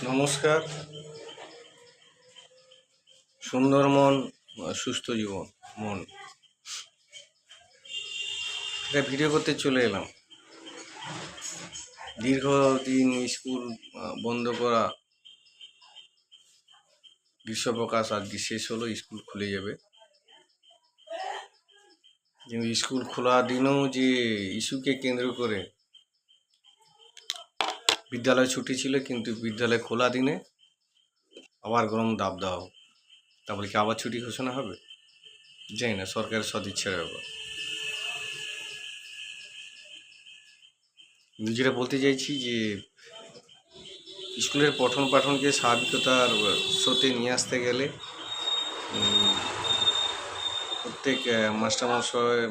নমস্কার। সুন্দর মন, সুস্থ জীবন মন, এটা ভিডিও করতে চলে এলাম। দীর্ঘদিন স্কুল বন্ধ করা, গ্রীষ্মপ্রকাশ আজকে শেষ হলো, স্কুল খুলে যাবে। কিন্তু স্কুল খোলা দিনেও যে ইস্যুকে কেন্দ্র করে বিদ্যালয় ছুটি ছিল, কিন্তু বিদ্যালয় খোলা দিনে আবার গরম দাবদাহ। তারপরে কি আবার ছুটি ঘোষণা হবে? জানি না, সরকারের সদিচ্ছার ব্যাপার। যেটা বলতে চাইছি যে স্কুলের পঠন পাঠনকে স্বাভাবিকতার স্রোতে নিয়ে আসতে গেলে প্রত্যেক মাস্টারমশাই,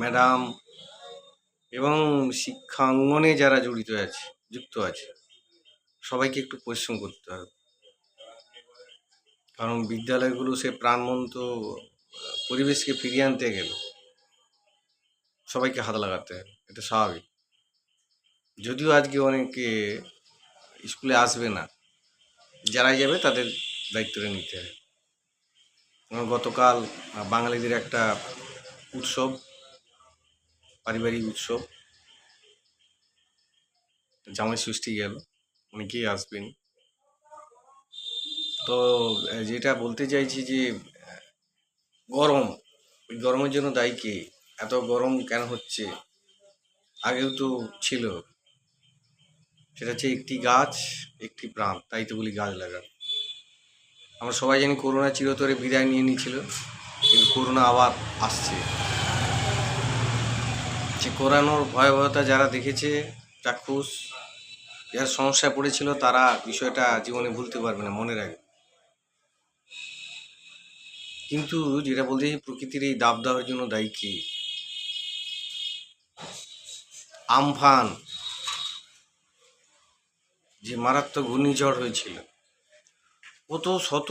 ম্যাডাম এবং শিক্ষাঙ্গনে যারা যুক্ত আছে সবাইকে একটু পরিশ্রম করতে হবে। কারণ বিদ্যালয়গুলো সে প্রাণবন্ত পরিবেশকে ফিরিয়ে আনতে গেলে সবাইকে হাত লাগাতে হবে, এটা স্বাভাবিক। যদিও আজকে অনেকে স্কুলে আসবে না, যারাই যাবে তাদের দায়িত্বটা নিতে হবে। গতকাল বাঙালিদের একটা উৎসব, পারিবারিক উৎসব, জামাই ষষ্ঠী গেল, অনেকেই আসবেন। তো যেটা বলতে চাইছি যে গরম, ওই গরমের জন্য দায়ী কে? এত গরম কেন হচ্ছে? আগেও তো ছিল। সেটা হচ্ছে একটি গাছ একটি প্রাণ, তাই তো বলি গাছ লাগান। আমরা সবাই জানি করোনা চিরতরে বিদায় নিয়ে নিয়েছিল, কিন্তু করোনা আবার আসছে। যে করোনার ভয়াবহতা যারা দেখেছে চাক্ষুষ, যারা সমস্যায় পড়েছিল, তারা বিষয়টা জীবনে ভুলতে পারবে না, মনে রাখবে। কিন্তু যেটা বলতে চাই, প্রকৃতির এই দাবদাহের জন্য দায়ী কে? আমফান, যে মারাত্মক ঘূর্ণিঝড় হয়েছিল, কত শত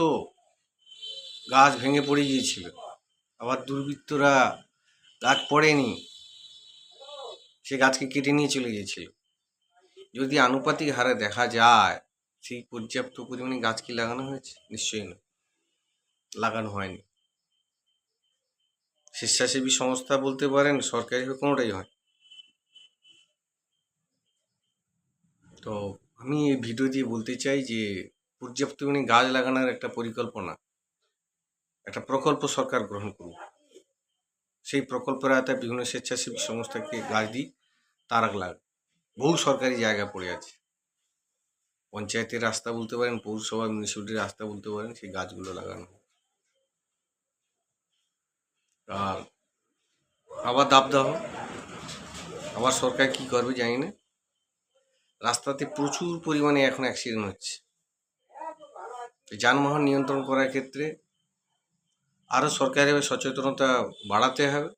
গাছ ভেঙে পড়ে গিয়েছিল। আবার দুর্বৃত্তরা গাছ পড়েনি, সে গাছকে কেটে নিয়ে চলে গিয়েছিল। যদি আনুপাতিক হারে দেখা যায়, সেই পর্যাপ্ত পরিমাণে গাছ কি লাগানো হয়েছে? নিশ্চয়ই না, লাগানো হয়নি। স্বেচ্ছাসেবী সংস্থা বলতে পারেন, সরকারি কোনোটাই হয়। তো আমি এই ভিডিও দিয়ে বলতে চাই যে পর্যাপ্ত পরিমাণে গাছ লাগানোর একটা পরিকল্পনা, একটা প্রকল্প সরকার গ্রহণ করুক। সেই প্রকল্পের আওতায় বিভিন্ন স্বেচ্ছাসেবী সংস্থাকে গাছ দিই, তারা লাগ। বহু সরকারি জায়গা পড়ে আছে, পঞ্চায়েতের রাস্তা বলতে পারেন, পৌরসভা মিউনিসিপ্যালিটির রাস্তা বলতে পারেন, সেই গাছগুলো লাগানো। আর আবার দাবদাহ, আবার সরকার কি করবে জানি না। রাস্তাতে প্রচুর পরিমাণে এখন অ্যাক্সিডেন্ট হচ্ছে। যানবাহন নিয়ন্ত্রণ করার ক্ষেত্রে আরও সরকারিভাবে সচেতনতা বাড়াতে হবে,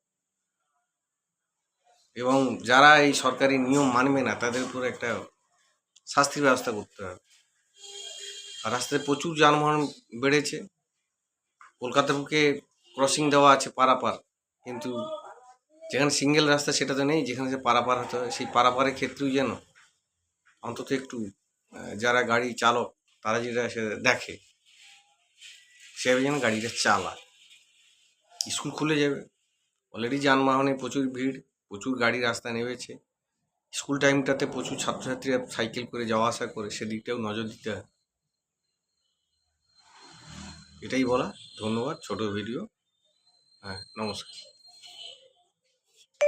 এবং যারা এই সরকারি নিয়ম মানবে না তাদের উপর একটা শাস্তির ব্যবস্থা করতে হবে। আর রাস্তায় প্রচুর যানবাহন বেড়েছে। কলকাতা বুকে ক্রসিং দেওয়া আছে পারাপার, কিন্তু যেখানে সিঙ্গেল রাস্তা সেটা তো নেই, যেখানে সে পারাপার হতে হয়। সেই পারাপারের ক্ষেত্রেও যেন অন্তত একটু যারা গাড়ি চালক তারা যেটা সে দেখে, সেভাবে যেন গাড়িটা চালায়। স্কুল খুলে যাবে, অলরেডি যানবাহনে প্রচুর ভিড়, প্রচুর গাড়ি রাস্তায় নেমেছে। স্কুল টাইমটাতে প্রচুর ছাত্রছাত্রীরা সাইকেল করে যাওয়া আসা করে, সেদিকটাও নজর দিতে হয়। এটাই বলা। ধন্যবাদ, ছোট ভিডিও। হ্যাঁ, নমস্কার।